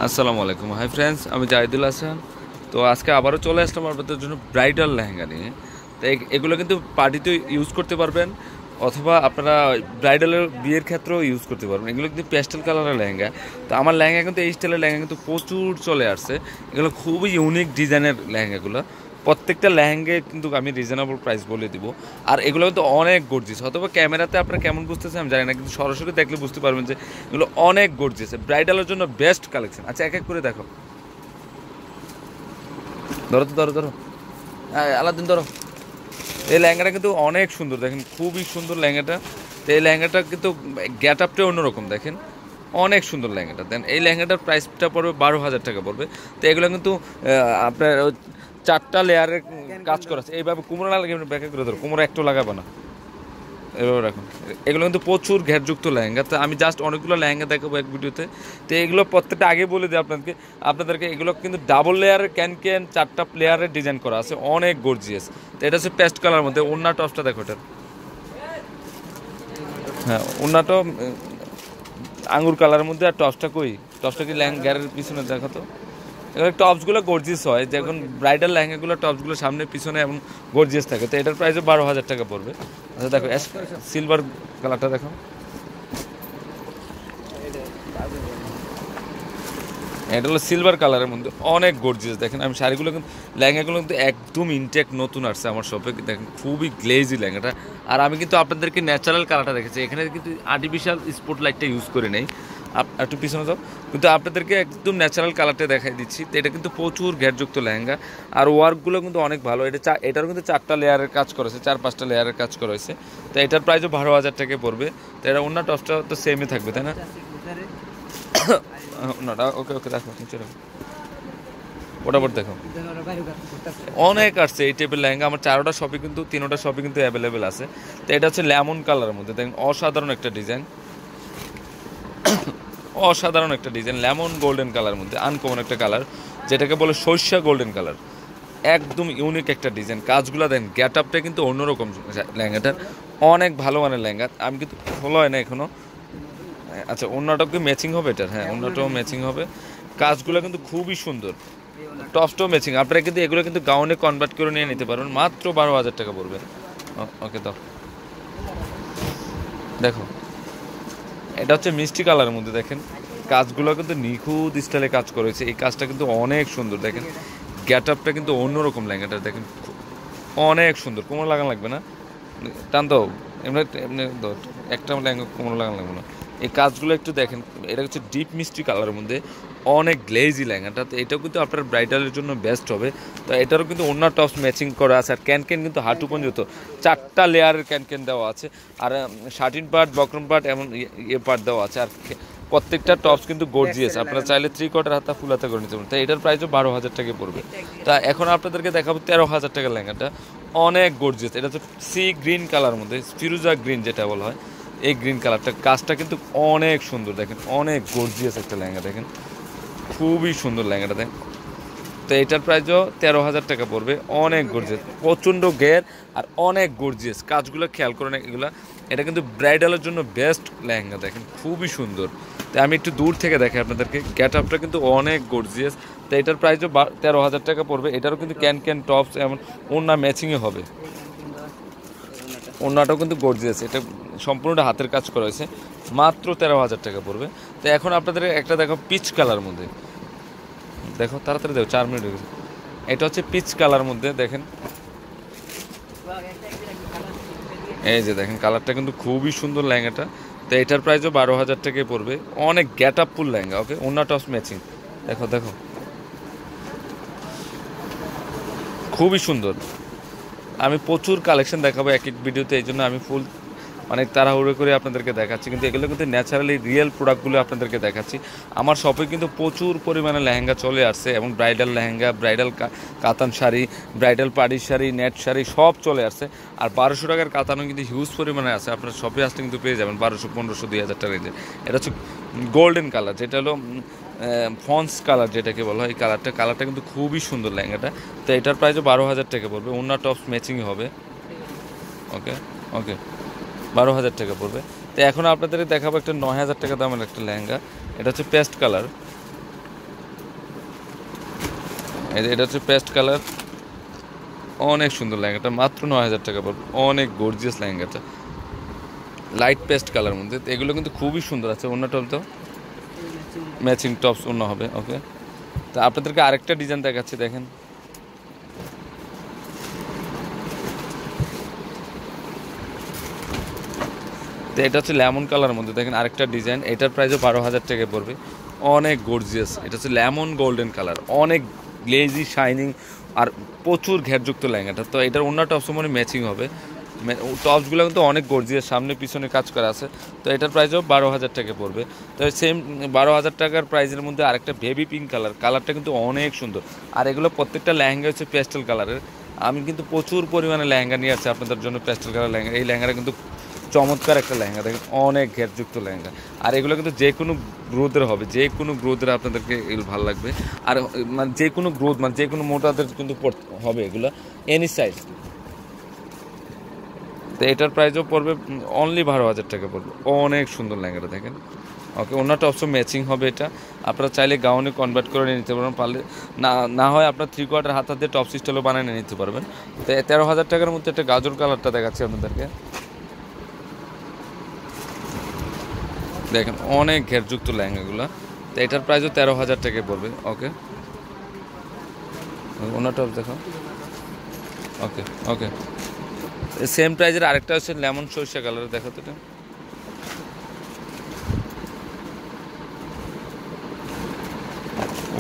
আসসালামু আলাইকুম। Hi friends, আমি জাহিদুল হাসান। তো আজকে আবারও চলে আসলাম আপনাদের জন্য ব্রাইডাল লেহেঙ্গা নিয়ে। তো এগুলো কিন্তু পার্টিতে ইউজ করতে পারবেন, অথবা আপনারা ব্রাইডালের বিয়ের ক্ষেত্রেও ইউজ করতে পারবেন। এগুলো কিন্তু পেস্টেল কালারের লেহেঙ্গা। তো আমার লেহেঙ্গা কিন্তু এই স্টাইলের লেহেঙ্গা কিন্তু প্রচুর চলে আসছে। এগুলো খুবই ইউনিক ডিজাইনের লেহেঙ্গাগুলো। প্রত্যেকটা লেহেঙ্গায় কিন্তু আমি রিজনেবল প্রাইস বলে দিব। আর এগুলো কিন্তু অনেক গর্জিয়াস, অথবা ক্যামেরাতে আপনারা কেমন বুঝতেছেন আমি জানি না, কিন্তু সরাসরি দেখলে বুঝতে পারবেন যে এগুলো অনেক গর্জিয়াস, ব্রাইডালের জন্য বেস্ট কালেকশন। আচ্ছা, এক এক করে দেখো। ধরো তো, ধরো ধরো, হ্যাঁ আলাদিন ধরো। এই লেহেঙ্গাটা কিন্তু অনেক সুন্দর, দেখেন খুবই সুন্দর লেহেঙ্গাটা। তো এই লেহেঙ্গাটা কিন্তু গেট আপটা অন্যরকম, দেখেন অনেক সুন্দর লেহেঙ্গাটা। দেন এই লেহেঙ্গাটার প্রাইসটা পড়বে 12,000 টাকা পড়বে। তো এগুলো কিন্তু আপনার 4টা লেয়ারের কাজ করা আছে। এইভাবে কুমড়ো লাগে ব্যাকে করে ধরো, কুমড়ো একটু লাগাবে না, এভাবে রাখুন। এগুলো কিন্তু প্রচুর ঘেরযুক্ত লেহেঙ্গা। তো আমি জাস্ট অনেকগুলো লেহেঙ্গা দেখাবো এক ভিডিওতে। তো এগুলো প্রত্যেকটা আগে বলে দিই আপনাদেরকে এগুলো কিন্তু ডাবল লেয়ারের ক্যান 4টা প্লেয়ারের ডিজাইন করা আছে, অনেক গর্জিয়াস। তো এটা হচ্ছে পেস্ট কালার মধ্যে। ওন্না টপসটা দেখো এটার, হ্যাঁ ওন্নাটাও আঙ্গুর কালারের মধ্যে। আর টপসটা কই, টপসটা কি লেহেঙ্গার পিছনে দেখো তো। এবার টপসগুলো গর্জিয়াস হয়, যখন ব্রাইডাল লেহেঙ্গাগুলো টপসগুলো সামনে পিছনে এবং গর্জিয়াস থাকে। তো এটার প্রাইসও 12,000 টাকা পড়বে। আচ্ছা দেখো, সিলভার কালারটা দেখো, এটা হলো সিলভার কালারের মধ্যে, অনেক গর্জিয়াস। দেখেন আমি শাড়িগুলো কিন্তু, লেহেঙ্গাগুলো কিন্তু একদম ইনটেক নতুন আসছে আমার শপে। দেখেন খুবই গ্লেজি লেহেঙ্গাটা। আর আমি কিন্তু আপনাদেরকে ন্যাচারাল কালারটা দেখেছি, এখানে কিন্তু আর্টিফিশিয়াল স্পট লাইটটা ইউজ করে নেই। একটু পিছনে যাও, কিন্তু আপনাদেরকে একদম ন্যাচারাল কালারটা দেখাই দিচ্ছি। তো এটা কিন্তু প্রচুর ঘেরযুক্ত লেহেঙ্গা, আর ওয়ার্কগুলো কিন্তু অনেক ভালো। এটারও কিন্তু 4টা লেয়ারের কাজ করেছে, 4-5টা লেয়ারের কাজ করা হয়েছে। তো এটার প্রাইসও 12,000 টাকা পড়বে। তো এটা অন্য টপসটা তো সেমই থাকবে, তাই না? ওনাটা ওকে ওকে দেখো, নিচে রাখো, ওটাপর দেখো। অনেক আসছে এই টাইপের লেহেঙ্গা। আমার 4টা শপে কিন্তু 3টা শপে কিন্তু অ্যাভেলেবেল আছে। তো এটা হচ্ছে লেমন কালারের মধ্যে, দেখেন অসাধারণ একটা ডিজাইন, অসাধারণ একটা ডিজাইন। লেমন গোল্ডেন কালার মধ্যে আনকমন একটা কালার, যেটাকে বলে সর্ষা গোল্ডেন কালার। একদম ইউনিক একটা ডিজাইন। কাজগুলো দেন, গেট আপটা কিন্তু অন্যরকম লেহেঙ্গাটার, অনেক ভালো মানের লেহেঙ্গা। আমি কিন্তু খোলা হয় না এখনো। আচ্ছা, অন্যটাও কি ম্যাচিং হবে এটার? হ্যাঁ অন্যটাও ম্যাচিং হবে। কাজগুলো কিন্তু খুবই সুন্দর, টপসটাও ম্যাচিং। আপনারা কিন্তু এগুলো কিন্তু গাউনে কনভার্ট করে নিয়ে নিতে পারবেন, মাত্র 12,000 টাকা পড়বে। ওকে দাও, দেখো এটা হচ্ছে মিষ্টি কালারের মধ্যে। দেখেন কাজগুলো কিন্তু নিখুঁত স্টাইলে কাজ করেছে। এই কাজটা কিন্তু অনেক সুন্দর। দেখেন গেট আপটা কিন্তু অন্যরকম লেহেঙ্গাটা, দেখেন অনেক সুন্দর। কোমর লাগানো লাগবে না, টান দাও, এমনি এমনি একটা লেহেঙ্গা কোমর লাগানো লাগবে না। এই কাজগুলো একটু দেখেন, এটা হচ্ছে ডিপ মিষ্টি কালারের মধ্যে, অনেক গ্লেজি লেহেঙ্গাটা। তো এটাও কিন্তু আপনার ব্রাইডালের জন্য বেস্ট হবে। তো এটারও কিন্তু অন্য টপস ম্যাচিং করা আছে। আর ক্যান কিন্তু হাঁটু পর্যন্ত 4টা লেয়ারের ক্যান দেওয়া আছে। আর শার্টিন পার্ট, বক্রম পার্ট, এমন ইয়ে পার্ট দেওয়া আছে। আর প্রত্যেকটা টপস কিন্তু গর্জিয়াস। আপনারা চাইলে 3/4 হাতা ফুল হাতা করে নিতে পারেন। তো এটার প্রাইসও 12,000 টাকা পড়বে। তা এখন আপনাদেরকে দেখাবো 13,000 টাকার লেহেঙ্গাটা, অনেক গর্জিয়াস। এটা হচ্ছে সি গ্রিন কালার মধ্যে, ফিরোজা গ্রিন যেটা বলা হয়, এই গ্রিন কালারটা। কাজটা কিন্তু অনেক সুন্দর, দেখেন অনেক গর্জিয়াস একটা লেহেঙ্গা, দেখেন খুবই সুন্দর লেহেঙ্গাটা দেখেন। তো এটার প্রাইসও 13,000 টাকা পড়বে। অনেক গর্জিয়াস, প্রচণ্ড ঘের আর অনেক গর্জিয়াস। কাজগুলো খেয়াল করেন এগুলো। এটা কিন্তু ব্রাইডালের জন্য বেস্ট লেহেঙ্গা, দেখেন খুবই সুন্দর। তো আমি একটু দূর থেকে দেখাই আপনাদেরকে, গেট আপটা কিন্তু অনেক গর্জিয়াস। তো এটার প্রাইসও 13,000 টাকা পড়বে। এটারও কিন্তু ক্যান টপস এমন ওড়না ম্যাচিংয়ে হবে। ওড়নাটাও কিন্তু গর্জিয়াস, এটা সম্পূর্ণটা হাতের কাজ করা হয়েছে, মাত্র 13,000 টাকা পড়বে। তো এখন আপনাদের একটা দেখো পিচ কালার মধ্যে, দেখো তাড়াতাড়ি দেখো, 4 মিনিট হয়ে গেছে। এটা হচ্ছে পিচ কালার মধ্যে, দেখেন এই যে দেখেন কালারটা কিন্তু খুবই সুন্দর লেহেঙ্গাটা। তো এটার প্রাইসও 12,000 টাকায় পড়বে। অনেক গেট আপ ফুল লেহেঙ্গা, ওকে ওন্না টপস ম্যাচিং। দেখো দেখো খুবই সুন্দর। আমি প্রচুর কালেকশন দেখাবো এক এক ভিডিওতে, এই জন্য আমি ফুল অনেক তাড়াহুড়ো করে আপনাদেরকে দেখাচ্ছি। কিন্তু এগুলো কিন্তু ন্যাচারালি রিয়েল প্রোডাক্টগুলো আপনাদেরকে দেখাচ্ছি। আমার শপে কিন্তু প্রচুর পরিমাণে লেহেঙ্গা চলে আসছে, এবং ব্রাইডাল লেহেঙ্গা, ব্রাইডাল কাতান শাড়ি, ব্রাইডাল পাড়ির শাড়ি, নেট শাড়ি সব চলে আসছে। আর 1200 টাকার কাতানও কিন্তু হিউজ পরিমাণে আছে। আপনার শপে আসলে কিন্তু পেয়ে যাবেন 1200, 1500, 2000 টাকা রেঞ্জে। এটা হচ্ছে গোল্ডেন কালার, যেটা হলো ফন্স কালার যেটাকে বলা হয়। এই কালারটা কিন্তু খুবই সুন্দর লেহেঙ্গাটা। তো এটার প্রাইসও 12,000 টাকা পড়বে। ওন্না টপস ম্যাচিংই হবে। ওকে ওকে 12,000 টাকা পড়বে। তো এখন আপনাদের দেখাবো একটা 9,000 টাকা দামের একটা লেহেঙ্গা। এটা হচ্ছে পেস্ট কালার, এটা হচ্ছে পেস্ট কালার, অনেক সুন্দর লেহেঙ্গাটা, মাত্র 9,000 টাকা পড়বে। অনেক গর্জিয়াস লেহেঙ্গাটা, লাইট পেস্ট কালার মধ্যে। এগুলো কিন্তু খুবই সুন্দর আছে। অন্য টপ তো ম্যাচিং টপস অন্য হবে। ওকে, তো আপনাদেরকে আরেকটা ডিজাইন দেখাচ্ছি, দেখেন। তো এটা হচ্ছে লেমন কালার মধ্যে, দেখেন আরেকটা ডিজাইন। এটার প্রাইসও 12,000 টাকা পড়বে। অনেক গর্জিয়াস, এটা হচ্ছে লেমন গোল্ডেন কালার, অনেক গ্লেজি শাইনিং আর প্রচুর ঘেরযুক্ত লেহেঙ্গাটা। তো এটার অন্য টপস মানে ম্যাচিং হবে। টপসগুলো কিন্তু অনেক গর্জিয়াস, সামনে পিছনে কাজ করা আছে। তো এটার প্রাইসও 12,000 টাকা পড়বে। তো সেম 12,000 টাকার প্রাইসের মধ্যে আরেকটা বেবি পিঙ্ক কালারটা কিন্তু অনেক সুন্দর। আর এগুলো প্রত্যেকটা লেহেঙ্গা হচ্ছে পেস্টেল কালারের। আমি কিন্তু প্রচুর পরিমাণে লেহেঙ্গা নিয়ে আসছি আপনাদের জন্য, পেস্টেল কালার লেহেঙ্গা। এই লেহেঙ্গাটা কিন্তু চমৎকার একটা লেহেঙ্গা, দেখেন অনেক ঘেরযুক্ত লেহেঙ্গা। আর এগুলো কিন্তু যে কোনো গ্রোথের হবে, যে কোনো গ্রোথের আপনাদেরকে এগুলো ভালো লাগবে। আর মানে যে কোনো গ্রোথ, মানে যে কোনো মোটাদের কিন্তু হবে এগুলো, এনি সাইজ। তো এটার প্রাইসও পড়বে অনলি 12,000 টাকা পড়বে। অনেক সুন্দর লেহেঙ্গাটা দেখেন। ওকে, অন্যটা অবশ্য ম্যাচিং হবে। এটা আপনারা চাইলে গাউনে কনভার্ট করে নিতে পারবেন, পারলে না হয় আপনার 3/4 হাত দিয়ে টপ স্টাইলও বানিয়ে নিতে পারবেন। তো 13,000 টাকার মধ্যে একটা গাজর কালারটা দেখাচ্ছি আপনাদেরকে, দেখেন অনেক ঘেরযুক্ত লেহেঙ্গাগুলো। তো এটার প্রাইসও 13,000 টাকায় পড়বে। ওকে, ওনাটা দেখো। ওকে ওকে, সেম প্রাইজের আরেকটা হচ্ছে লেমন সরিষা কালার, দেখো তো এটা।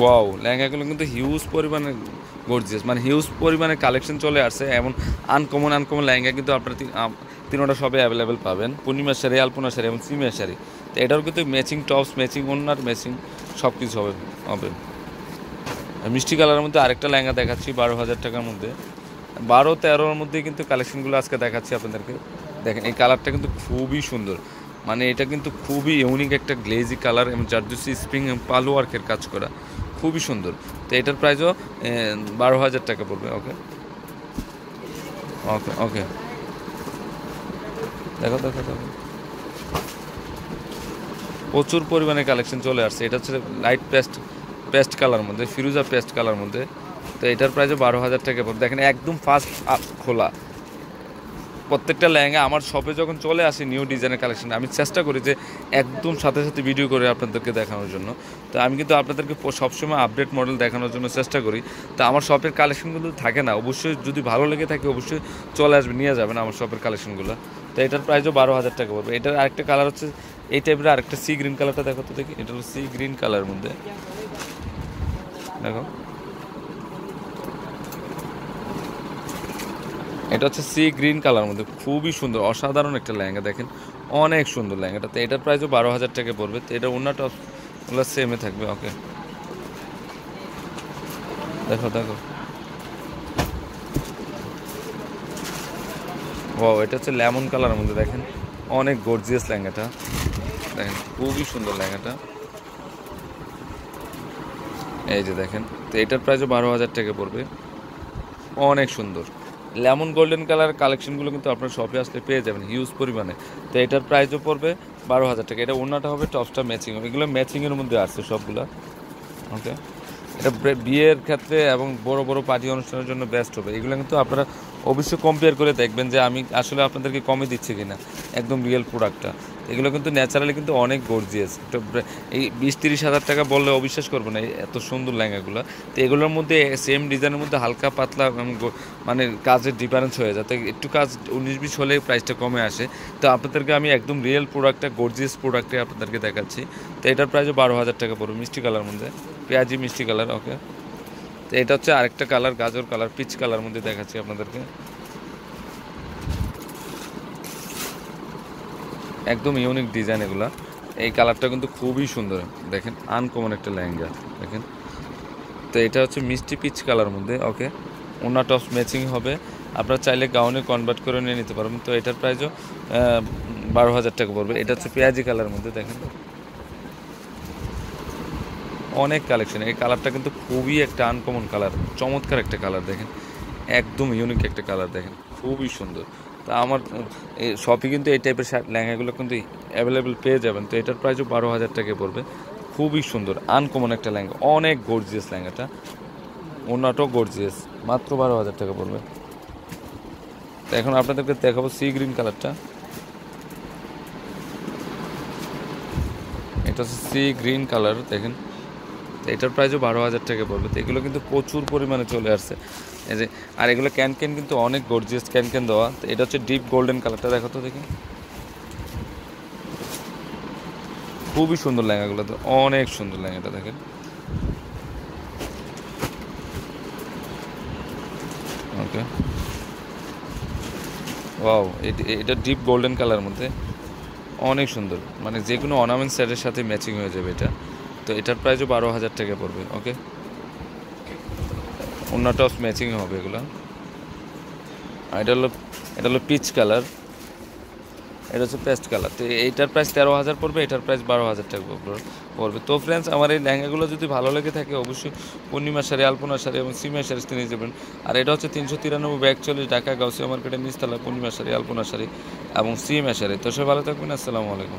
ওয়াও, লেহেঙ্গাগুলো কিন্তু হিউজ পরিমাণে গর্জিয়াস, মানে হিউজ পরিমাণে কালেকশন চলে আসছে। এমন আনকমন লেহেঙ্গা কিন্তু আপনার তিনোটা সবে অ্যাভেলেবেল পাবেন। পূর্ণিমার শাড়ি, আলপনা শাড়ি এবং সিমিয়া শাড়ি। তো এটাও কিন্তু ম্যাচিং টপস, ম্যাচিং ওড়নার, ম্যাচিং সব কিছু হবে। মিষ্টি কালারের মধ্যে আরেকটা লেহেঙ্গা দেখাচ্ছি 12,000 টাকার মধ্যে। 12-13-র মধ্যে কিন্তু কালেকশনগুলো আজকে দেখাচ্ছি আপনাদেরকে। দেখেন এই কালারটা কিন্তু খুবই সুন্দর, মানে এটা কিন্তু খুবই ইউনিক একটা গ্লেজি কালার এবং জারদুসি স্প্রিং পালো ওয়ার্কের কাজ করা, খুবই সুন্দর। তো এটার প্রাইসও 12,000 টাকা পড়বে। ওকে ওকে ওকে, দেখো দেখো দেখো, প্রচুর পরিমাণে কালেকশন চলে আসছে। এটা হচ্ছে লাইট পেস্ট কালার মধ্যে, ফিরোজা পেস্ট কালার মধ্যে। তো এটার প্রাইসও 12,000 টাকা পড়বে। দেখেন একদম ফার্স্ট খোলা প্রত্যেকটা লেহেঙ্গা। আমার শপে যখন চলে আসে নিউ ডিজাইনের কালেকশন, আমি চেষ্টা করি যে একদম সাথে সাথে ভিডিও করে আপনাদেরকে দেখানোর জন্য। তো আমি কিন্তু আপনাদেরকে সবসময় আপডেট মডেল দেখানোর জন্য চেষ্টা করি। তো আমার শপের কালেকশনগুলো থাকে না, অবশ্যই যদি ভালো লেগে থাকে অবশ্যই চলে আসবে, নিয়ে যাবেন আমার শপের কালেকশনগুলো। তো এটার প্রাইসও 12,000 টাকা পড়বে। এটার আরেকটা কালার হচ্ছে এই টাইপের আরেকটা সি গ্রিন কালারটা, দেখো তো দেখি। এটা হলো সি গ্রিন কালারের মধ্যে, দেখো এটা হচ্ছে সি গ্রিন কালার মধ্যে, খুবই সুন্দর অসাধারণ একটা লেহেঙ্গা, দেখেন অনেক সুন্দর লেহেঙ্গাটা। তো এটার প্রাইসও 12,000 টাকা পড়বে। তো এটা অন্যটা ওগুলো সেমে থাকবে। ওকে, দেখো দেখো, ও এটা হচ্ছে লেমন কালারের মধ্যে, দেখেন অনেক গর্জিয়াস লেহেঙ্গাটা, দেখেন খুবই সুন্দর লেহেঙ্গাটা। এই যে দেখেন, তো এটার প্রাইসও 12,000 টাকা পড়বে। অনেক সুন্দর লেমন গোল্ডেন কালার কালেকশনগুলো কিন্তু আপনার শপে আসলে পেয়ে যাবেন হিউজ পরিমাণে। তো এটার প্রাইসও পড়বে 12,000 টাকা। এটা ওড়নাটা হবে, টপসটা ম্যাচিং হবে। এগুলো ম্যাচিংয়ের মধ্যে আসছে সবগুলো। ওকে, এটা বিয়ের ক্ষেত্রে এবং বড় বড় পার্টি অনুষ্ঠানের জন্য বেস্ট হবে। এগুলো কিন্তু আপনারা অবশ্যই কম্পেয়ার করে দেখবেন যে আমি আসলে আপনাদেরকে কমে দিচ্ছি কিনা, একদম রিয়েল প্রোডাক্টটা। এগুলো কিন্তু ন্যাচারালি কিন্তু অনেক গর্জিয়াস। তো এই 20-30 হাজার টাকা বললে অবিশ্বাস করবো না এত সুন্দর লেহেঙ্গাগুলো। তো এগুলোর মধ্যে সেম ডিজাইনের মধ্যে হালকা পাতলা মানে কাজের ডিফারেন্স হয়ে যায়। তো একটু কাজ 19-20 হলে প্রাইসটা কমে আসে। তো আপনাদেরকে আমি একদম রিয়েল প্রোডাক্টটা, গর্জিয়াস প্রোডাক্টে আপনাদেরকে দেখাচ্ছি। তো এটার প্রাইসও 12,000 টাকা পড়বে, মিষ্টি কালার মধ্যে, পেঁয়াজি মিষ্টি কালার। ওকে, তো এটা হচ্ছে আরেকটা কালার, গাজর কালার, পিচ কালার মধ্যে দেখাচ্ছি আপনাদেরকে। একদম ইউনিক ডিজাইন এগুলা। এই কালারটা কিন্তু খুবই সুন্দর, দেখেন আনকমন একটা লেহেঙ্গা, দেখেন। তো এটা হচ্ছে মিষ্টি পিচ কালার মধ্যে। ওকে, ওনা টপস ম্যাচিং হবে। আপনারা চাইলে গাউনে কনভার্ট করে নিয়ে নিতে পারবেন। তো এটার প্রাইসও 12,000 টাকা পড়বে। এটা হচ্ছে পেঁয়াজি কালার মধ্যে, দেখেন অনেক কালেকশন। এই কালারটা কিন্তু খুবই একটা আনকমন কালার, চমৎকার একটা কালার, দেখেন একদম ইউনিক একটা কালার, দেখেন খুবই সুন্দর। তা আমার শপে কিন্তু এই টাইপের লেহেঙ্গাগুলো কিন্তু অ্যাভেলেবেল পেয়ে যাবেন। তো এটার প্রাইসও 12,000 টাকা পড়বে। খুবই সুন্দর আনকমন একটা লেহেঙ্গা, অনেক গর্জিয়াস লেহেঙ্গাটা। ওড়নাটাও গর্জিয়াস, মাত্র 12,000 টাকা পড়বে। তো এখন আপনাদেরকে দেখাবো সি গ্রিন কালারটা। এটা হচ্ছে সি গ্রিন কালার, দেখেন এটার প্রাইসও 12,000 টাকা পড়বে। তো এগুলো কিন্তু প্রচুর পরিমাণে চলে আসছে এই যে। আর এগুলো ক্যান কিন্তু অনেক গর্জিয়াস ক্যান দেওয়া। তো এটা হচ্ছে ডিপ গোল্ডেন কালারটা, দেখো তো দেখি, খুবই সুন্দর লেহেঙ্গাগুলো, তো অনেক সুন্দর লেহেঙ্গাটা দেখেন। ওকে, ওয়াও, এটা ডিপ গোল্ডেন কালারের মধ্যে অনেক সুন্দর, মানে যে কোনো অর্নামেন্ট সেটের সাথে ম্যাচিং হয়ে যাবে এটা। তো এটার প্রাইসও 12,000 টাকা পড়বে। ওকে, অন্যটাও ম্যাচিং হবে এগুলো। আর এটা হলো পিচ কালার, এটা হচ্ছে পেস্ট কালার। তো এইটার প্রাইস 13,000 পড়বে, এটার প্রাইস 12,000 টাকা পড়বে। তো ফ্রেন্ডস, আমার এই লেহেঙ্গাগুলো যদি ভালো লেগে থাকে অবশ্যই পূর্ণিমা শাড়ি, আলপনা শাড়ি এবং সিমিয়া শাড়ি নিয়ে যাবেন। আর এটা হচ্ছে 393 42 ঢাকা গাউসিয়া মার্কেটের নিচতলা পূর্ণিমা শাড়ি, আলপনা শাড়ি এবং সিমিয়া শাড়ি। তো সবাই ভালো থাকবেন, আসসালামু আলাইকুম।